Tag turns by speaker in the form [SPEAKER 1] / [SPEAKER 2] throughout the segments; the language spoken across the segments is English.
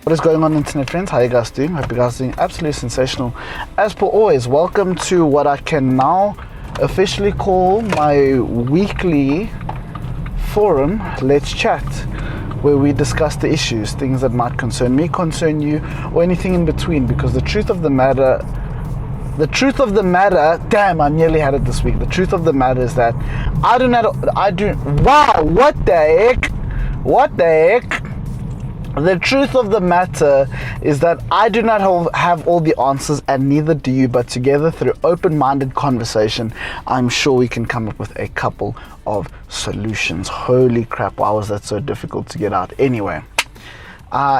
[SPEAKER 1] What is going on, internet friends? How are you guys doing? Hope you guys are doing absolutely sensational. As per always, welcome to what I can now officially call my weekly forum, Let's Chat, where we discuss the issues, things that might concern me, concern you, or anything in between. Because the truth of the matter, damn, I nearly had it this week. The truth of the matter is that The truth of the matter is that I do not have all the answers, and neither do you, but together through open-minded conversation, I'm sure we can come up with a couple of solutions. Holy crap, why was that so difficult to get out? Anyway,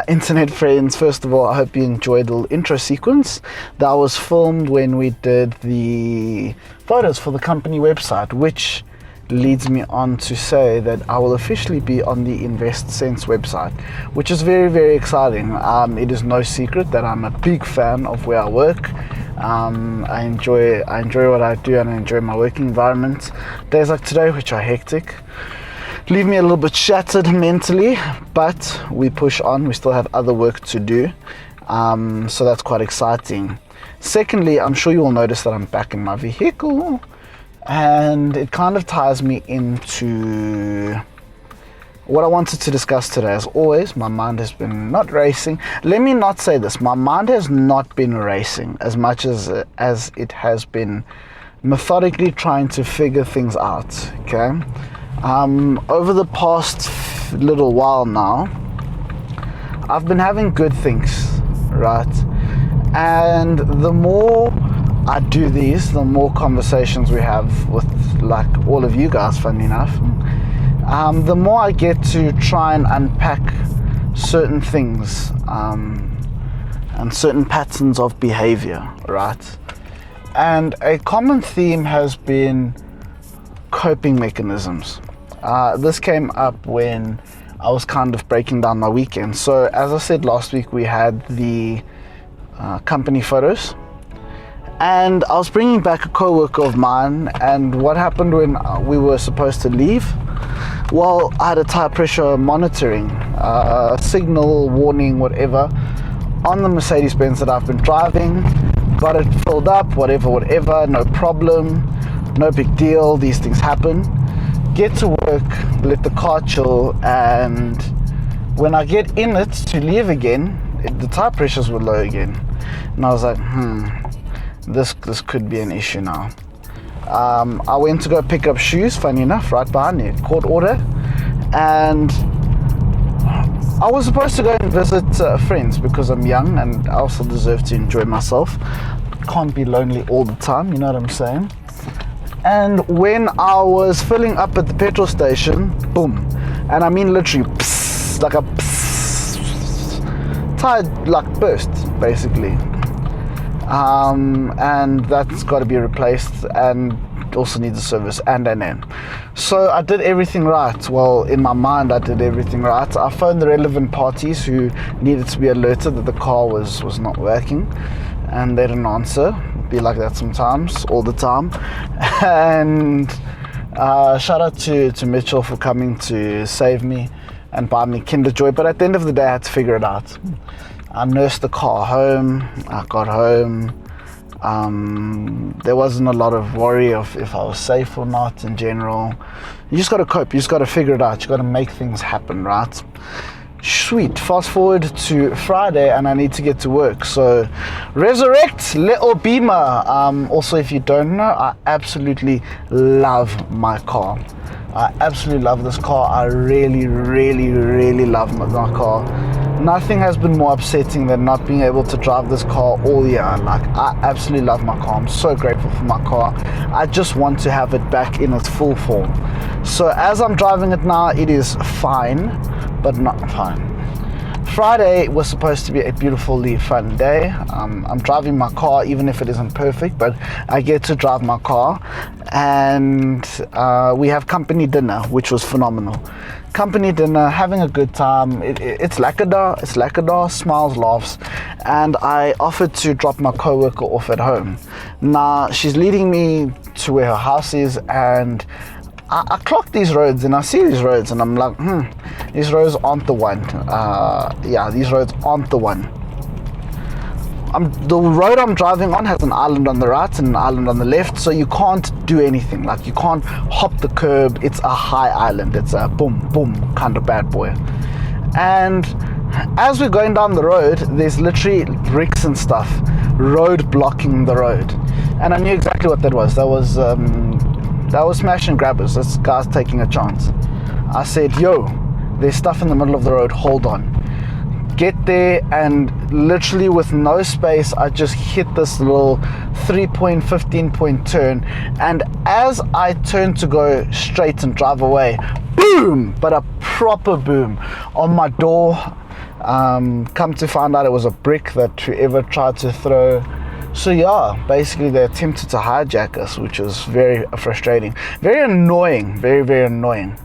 [SPEAKER 1] internet friends, first of all, I hope you enjoyed the little intro sequence that was filmed when we did the photos for the company website, which leads me on to say that I will officially be on the InvestSense website, which is very, very exciting. It is no secret that I'm a big fan of where I work. I enjoy what I do, and I enjoy my working environment. Days like today, which are hectic, leave me a little bit shattered mentally, but we push on. We still have other work to do, so that's quite exciting. Secondly, I'm sure you will notice that I'm back in my vehicle, and it kind of ties me into what I wanted to discuss today. As always, my mind has been not racing. Let me not say this. My mind has not been racing as much as it has been methodically trying to figure things out, okay? Over the past little while now, I've been having good things, right? And the more I do these, the more conversations we have with, like, all of you guys, funny enough, the more I get to try and unpack certain things and certain patterns of behavior, right? And a common theme has been coping mechanisms. This came up when I was kind of breaking down my weekend. So as I said last week, we had the company photos, and I was bringing back a co-worker of mine, and what happened when we were supposed to leave? Well, I had a tire pressure monitoring, signal, warning, whatever, on the Mercedes-Benz that I've been driving. Got it filled up, whatever, no problem, no big deal, these things happen. Get to work, let the car chill, and when I get in it to leave again, the tire pressures were low again. And I was like, this could be an issue now. I went to go pick up shoes, funny enough, right behind me, court order, and I was supposed to go and visit friends because I'm young and I also deserve to enjoy myself. Can't be lonely all the time, you know what I'm saying? And when I was filling up at the petrol station, boom, and I mean literally, psst, like a psst, tire like burst, basically. And that's got to be replaced, and also needs a service, and. So I did everything right. Well, in my mind, I did everything right. I phoned the relevant parties who needed to be alerted that the car was not working, and they didn't answer. It'd be like that sometimes, all the time. And shout out to Mitchell for coming to save me and buy me Kinder Joy. But at the end of the day, I had to figure it out. I nursed the car home. I got home. There wasn't a lot of worry of if I was safe or not in general. You just got to cope. You just got to figure it out. You got to make things happen, right? Sweet. Fast forward to Friday, and I need to get to work. So, resurrect little Beamer. Also, if you don't know, I absolutely love my car. I absolutely love this car. I really, really, really love my car. Nothing has been more upsetting than not being able to drive this car all year. Like, I absolutely love my car. I'm so grateful for my car. I just want to have it back in its full form. So as I'm driving it now, it is fine, but not fine. Friday was supposed to be a beautifully fun day. I'm driving my car, even if it isn't perfect, but I get to drive my car, and we have company dinner, which was phenomenal. Company dinner, having a good time. It's lekker, smiles, laughs, and I offered to drop my co-worker off at home. Now she's leading me to where her house is, and I clock these roads and I see these roads and I'm like, These roads aren't the one. These roads aren't the one. The road I'm driving on has an island on the right and an island on the left, so you can't do anything. Like, you can't hop the curb. It's a high island. It's a boom, boom kind of bad boy. And as we're going down the road, there's literally bricks and stuff, road blocking the road. And I knew exactly what that was. That was smash and grabbers. This guy's taking a chance. I said, yo, there's stuff in the middle of the road, hold on. Get there, and literally with no space, I just hit this little 3.15 point turn, and as I turned to go straight and drive away, boom, but a proper boom on my door. Come to find out it was a brick that whoever tried to throw. So yeah, basically they attempted to hijack us, which was very frustrating, very annoying, very, very annoying.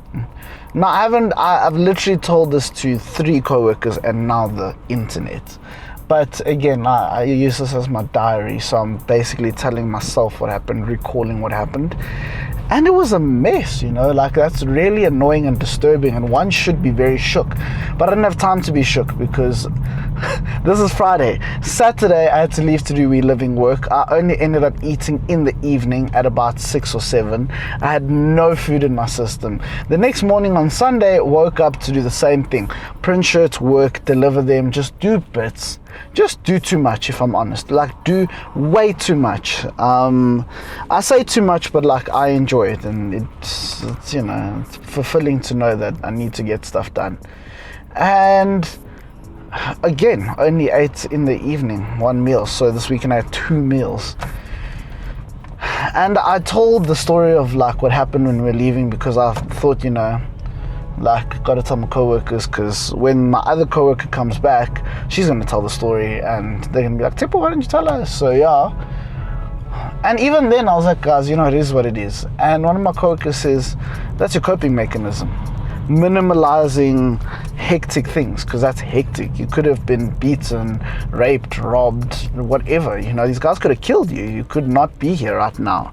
[SPEAKER 1] Now, I've literally told this to 3 co-workers and now the internet. But again, I use this as my diary, so I'm basically telling myself what happened, recalling what happened. And it was a mess, like, that's really annoying and disturbing, and one should be very shook. But I didn't have time to be shook because this is Friday. Saturday, I had to leave to do reliving work. I only ended up eating in the evening at about 6 or 7. I had no food in my system. The next morning on Sunday, woke up to do the same thing. Print shirts, work, deliver them, just do bits. Just do too much, if I'm honest. Like, do way too much. I say too much, but like, I enjoy it, and it's it's fulfilling to know that I need to get stuff done. And again, only ate in the evening, 1 meal. So this weekend I had 2 meals. And I told the story of like what happened when we were leaving, because I thought, like, gotta tell my co-workers, because when my other co-worker comes back, she's gonna tell the story, and they're gonna be like, Tipo, why didn't you tell us? So yeah. And even then I was like, guys, it is what it is. And one of my co-workers says, that's your coping mechanism, minimalizing hectic things, because that's hectic. You could have been beaten, raped, robbed, whatever. These guys could have killed you. You could not be here right now.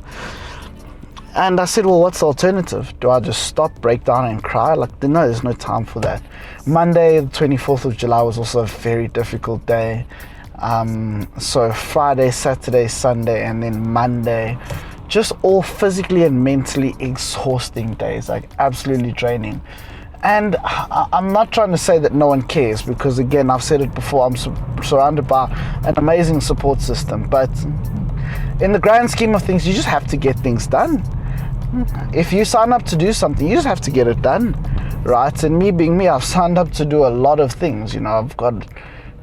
[SPEAKER 1] And I said, well, what's the alternative? Do I just stop, break down and cry? Like, no, there's no time for that. Monday, the 24th of July was also a very difficult day. So Friday, Saturday, Sunday, and then Monday, just all physically and mentally exhausting days, like absolutely draining. And I'm not trying to say that no one cares, because again, I've said it before, I'm surrounded by an amazing support system. But in the grand scheme of things, you just have to get things done. If you sign up to do something, you just have to get it done, right? And me being me, I've signed up to do a lot of things. I've got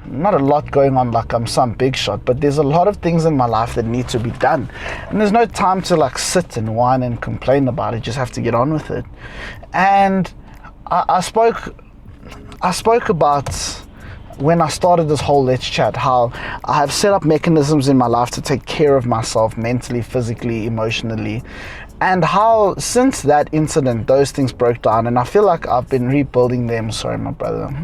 [SPEAKER 1] not a lot going on like I'm some big shot, but there's a lot of things in my life that need to be done. And there's no time to like sit and whine and complain about it. You just have to get on with it. And I spoke about, when I started this whole Let's Chat, how I have set up mechanisms in my life to take care of myself mentally, physically, emotionally, and how since that incident, those things broke down, and I feel like I've been rebuilding them. Sorry, my brother.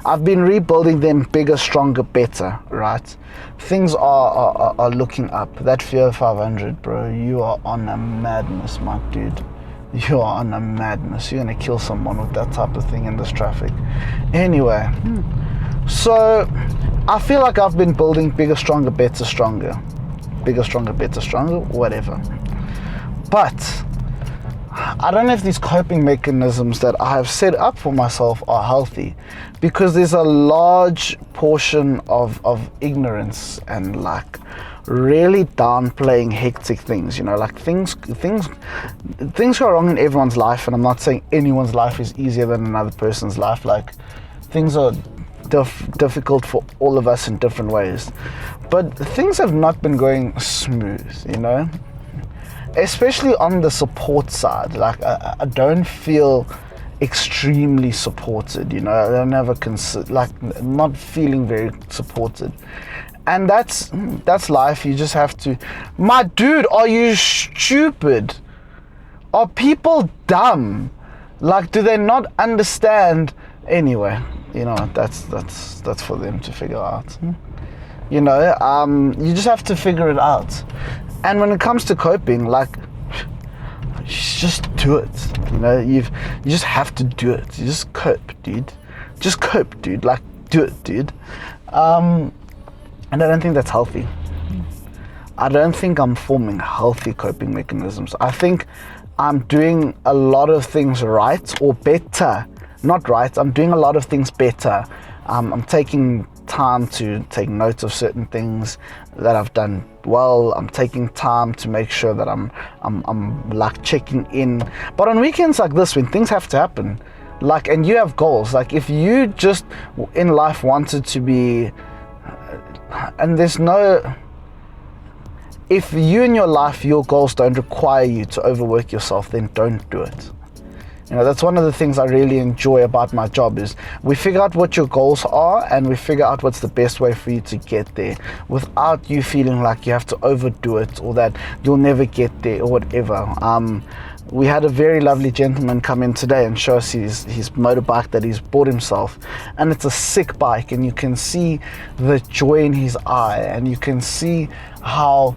[SPEAKER 1] I've been rebuilding them bigger, stronger, better, right? Things are looking up. That Fear 500, bro, you are on a madness, my dude. You are on a madness. You're gonna kill someone with that type of thing in this traffic. Anyway, so I feel like I've been building bigger, stronger, better, stronger. Bigger, stronger, better, stronger, whatever. But I don't know if these coping mechanisms that I have set up for myself are healthy, because there's a large portion of ignorance and like really downplaying hectic things, like things go wrong in everyone's life, and I'm not saying anyone's life is easier than another person's life. Like, things are difficult for all of us in different ways, but things have not been going smooth, especially on the support side. Like, I don't feel extremely supported, I don't have not feeling very supported. And that's life. You just have to. My dude, are you stupid? Are people dumb? Like, do they not understand? Anyway, that's for them to figure out. You just have to figure it out. And when it comes to coping, like, just do it. You know, you just have to do it. You just cope, dude. Just cope, dude. Like, do it, dude. And I don't think that's healthy. I don't think I'm forming healthy coping mechanisms. I think I'm doing a lot of things right or better. Not right, I'm doing a lot of things better. I'm taking time to take note of certain things that I've done well. I'm taking time to make sure that I'm like checking in. But on weekends like this, when things have to happen, like, and you have goals, like if you just in life wanted to be, and there's no, if you in your life, your goals don't require you to overwork yourself, then don't do it. You know, that's one of the things I really enjoy about my job is we figure out what your goals are and we figure out what's the best way for you to get there without you feeling like you have to overdo it or that you'll never get there or whatever. We had a very lovely gentleman come in today and show us his motorbike that he's bought himself, and it's a sick bike, and you can see the joy in his eye, and you can see how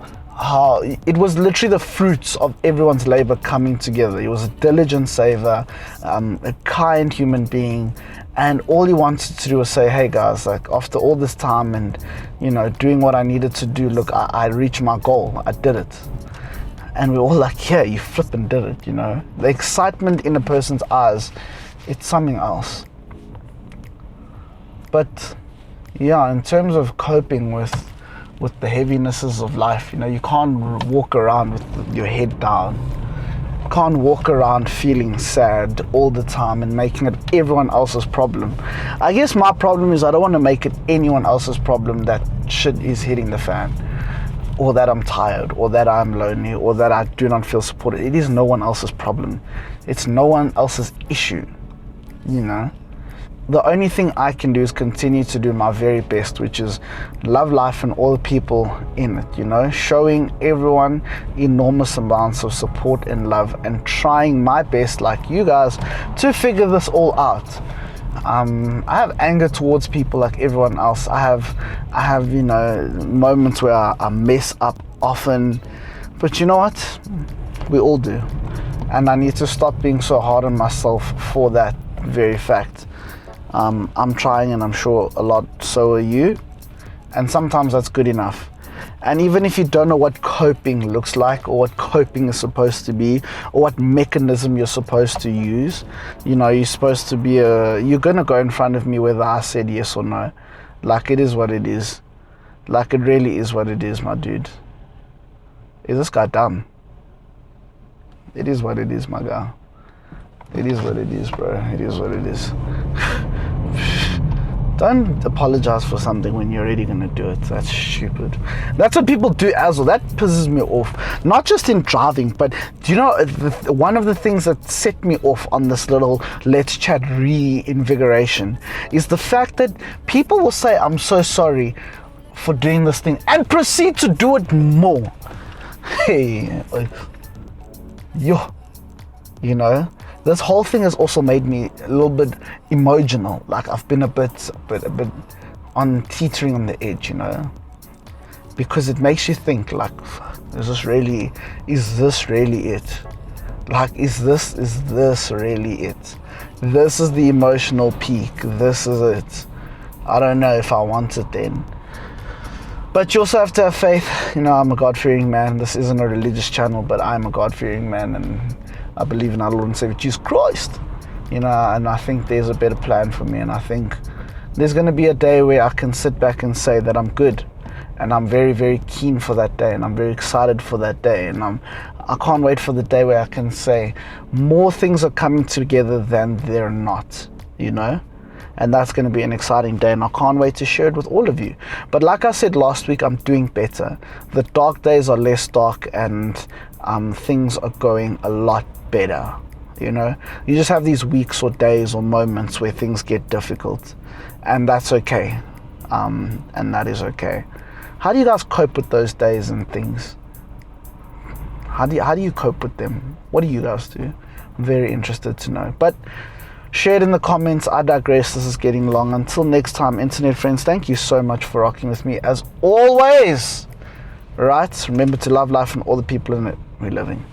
[SPEAKER 1] it was literally the fruits of everyone's labor coming together. He was a diligent saver, a kind human being, and all he wanted to do was say, hey guys, like after all this time and, you know, doing what I needed to do, look, I reached my goal, I did it. And we're all like, yeah, you flipping did it, you know. The excitement in a person's eyes, it's something else. But yeah, in terms of coping with the heavinesses of life, you know, you can't walk around with your head down. You can't walk around feeling sad all the time and making it everyone else's problem. I guess my problem is I don't want to make it anyone else's problem that shit is hitting the fan, or that I'm tired, or that I'm lonely, or that I do not feel supported. It is no one else's problem. It's no one else's issue, you know. The only thing I can do is continue to do my very best, which is love life and all the people in it, you know, showing everyone enormous amounts of support and love and trying my best, like you guys, to figure this all out. I have anger towards people like everyone else. I have, you know, moments where I mess up often, but you know what? We all do. And I need to stop being so hard on myself for that very fact. I'm trying, and I'm sure a lot so are you, and sometimes that's good enough. And even if you don't know what coping looks like or what coping is supposed to be or what mechanism you're supposed to use, you know, you're supposed to be you're gonna go in front of me whether I said yes or no. Like, it is what it is. Like, it really is what it is, my dude. Is this guy dumb? It is what it is, my guy. It is what it is, bro. It is what it is. Don't apologize for something when you're already gonna do it. That's stupid. That's what people do as well. That pisses me off. Not just in driving, but do you know, one of the things that set me off on this little let's chat reinvigoration is the fact that people will say, I'm so sorry for doing this thing, and proceed to do it more. Hey, yo, you know, this whole thing has also made me a little bit emotional. Like, I've been a bit on teetering on the edge, you know, because it makes you think, like, is this really it? Like, is this really it? This is the emotional peak. This is it. I don't know if I want it then. But you also have to have faith. You know, I'm a God-fearing man. This isn't a religious channel, but I'm a God-fearing man, and I believe in our Lord and Savior Jesus Christ, you know, and I think there's a better plan for me, and I think there's going to be a day where I can sit back and say that I'm good, and I'm very, very keen for that day, and I'm very excited for that day, and I can't wait for the day where I can say more things are coming together than they're not, you know, and that's going to be an exciting day, and I can't wait to share it with all of you. But like I said last week, I'm doing better. The dark days are less dark, and things are going a lot better. You know, you just have these weeks or days or moments where things get difficult, and that's okay, and that is okay. How do you guys cope with those days and things? How do you cope with them? What do you guys do? I'm very interested to know. But share it in the comments. I digress. This is getting long. Until next time, internet friends, thank you so much for rocking with me as always. Right? Remember to love life and all the people in it we're living.